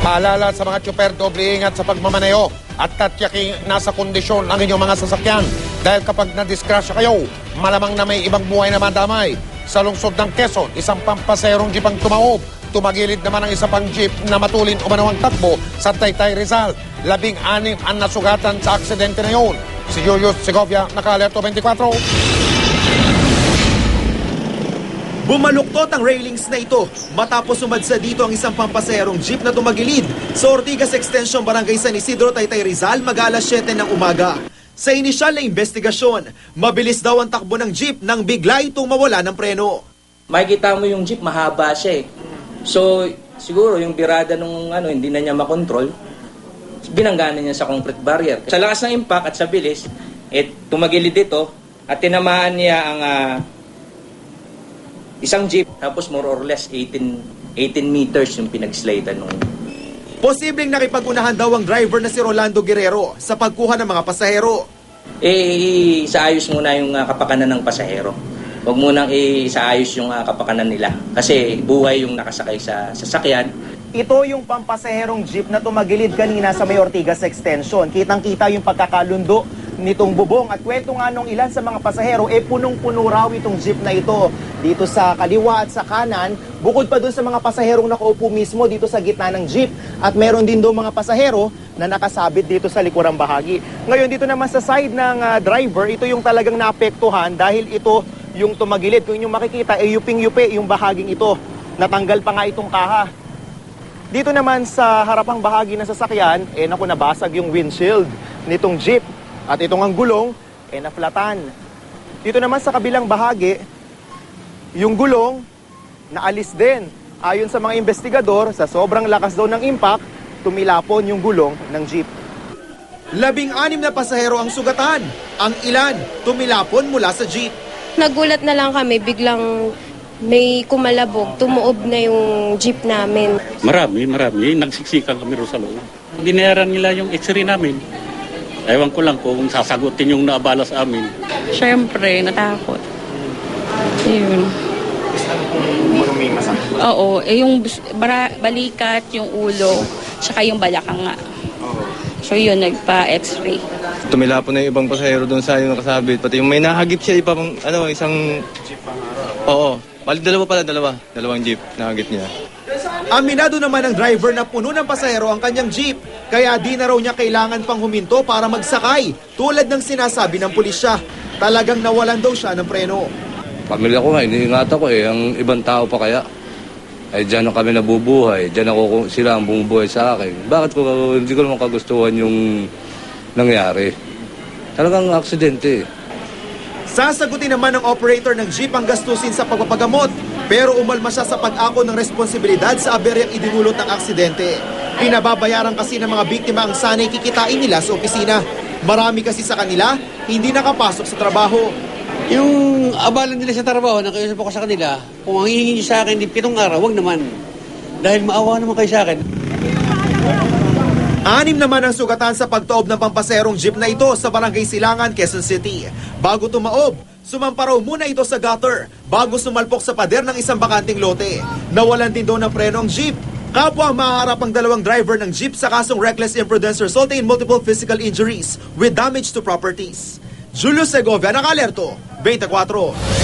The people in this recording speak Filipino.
Paalala sa mga tsuper, doble ingat sa pagmamaneho at tatyaking nasa kondisyon ang inyong mga sasakyan. Dahil kapag nadiskrasya kayo, malamang na may ibang buhay na madamay. Sa lungsod ng Quezon, isang pampaserong jeep ang tumaob. Tumagilid naman ang isa pang jeep na matulin umanawang takbo sa Taytay Rizal. 16 ang nasugatan sa aksidente na yun. Si Julius Segovia, Naka-Alerto 24. Bumaluktot ang railings na ito matapos sumadsa dito ang isang pampaserong jeep na tumagilid sa Ortigas Extension, Barangay San Isidro, Taytay Rizal, mag-alas 7 ng umaga. Sa inisyal na investigasyon, mabilis daw ang takbo ng jeep nang bigla itong mawala ng preno. Makikita mo yung jeep, mahaba siya eh. So, siguro yung birada nung hindi na niya makontrol, binanggana niya sa concrete barrier. Sa lakas ng impact at sa bilis, tumagilid dito at tinamaan niya ang isang jeep, tapos more or less 18 meters yung pinag-slidean nung. Posibleng nakipag-unahan daw ang driver na si Rolando Guerrero sa pagkuha ng mga pasahero. Isaayos muna yung kapakanan ng pasahero. Huwag munang isaayos yung kapakanan nila. Kasi buhay yung nakasakay sa sasakyan. Ito yung pampasaherong jeep na tumagilid kanina sa may Ortigas Extension. Kitang-kita yung pagkakalundo nitong bubong. At kwento nga nung ilan sa mga pasahero, punong-puno raw itong jeep na ito. Dito sa kaliwa at sa kanan, bukod pa dun sa mga pasaherong nakaupo mismo dito sa gitna ng jeep. At meron din doon mga pasahero na nakasabit dito sa likurang bahagi. Ngayon dito naman sa side ng driver, ito yung talagang naapektuhan dahil ito yung tumagilid. Kung inyong makikita, yuping-yupi yung bahaging ito. Natanggal pa nga itong kaha. Dito naman sa harapang bahagi ng sasakyan, nabasag yung windshield nitong jeep. At itong ang gulong, naflatan. Dito naman sa kabilang bahagi, yung gulong, naalis din. Ayon sa mga investigador, sa sobrang lakas daw ng impact, tumilapon yung gulong ng jeep. 16 na pasahero ang sugatan. Ang ilan, tumilapon mula sa jeep. Nagulat na lang kami, biglang may kumalabog, tumuob na yung jeep namin. Marami. Nagsiksikan kami rin sa loob. Binayaran nila yung x-ray namin. Ewan ko lang kung sasagutin yung naabala sa amin. Siyempre, natakot. Yun. Oo, yung balikat, yung ulo, saka yung balakang nga. So yun, nagpa-x-ray. Tumilapon na yung ibang pasahero doon sa yung nakasabit. Pati yung may nahagip siya, isang. Oo. Bali, dalawang jeep nahagip niya. Aminado naman ang driver na puno ng pasahero ang kanyang jeep. Kaya di na raw niya kailangan pang huminto para magsakay. Tulad ng sinasabi ng pulisya. Talagang nawalan daw siya ng preno. Pamilya ko nga, iniingatan ko ang ibang tao pa kaya. Ay dyan kami nabubuhay. Dyan sila ang bumubuhay sa akin. Bakit hindi ko naman kagustuhan yung nangyari? Talagang aksidente. Sasagutin naman ng operator ng jeep ang gastusin sa pagpapagamot. Pero umalma siya sa pag-ako ng responsibilidad sa aberyang idinulot ng aksidente. Pinababayaran kasi ng mga biktima ang sanay kikitain nila sa opisina. Marami kasi sa kanila hindi nakapasok sa trabaho. Yung abalan nila sa trabaho, nakiusap ako sa kanila, kung ang hihingi nyo sa akin, 7 araw, wag naman. Dahil maawa naman kayo sa akin. 6 naman ang sugatan sa pagtaob ng pampaserong jeep na ito sa Barangay Silangan, Quezon City. Bago tumaob, sumampa raw muna ito sa gutter bago sumalpok sa pader ng isang bakanting lote. Nawalan din doon ng preno ang jeep. Kapwa ang mahaharap ang 2 driver ng jeep sa kasong reckless imprudence resulting in multiple physical injuries with damage to properties. Julius Segovia, Naka-Alerto 24.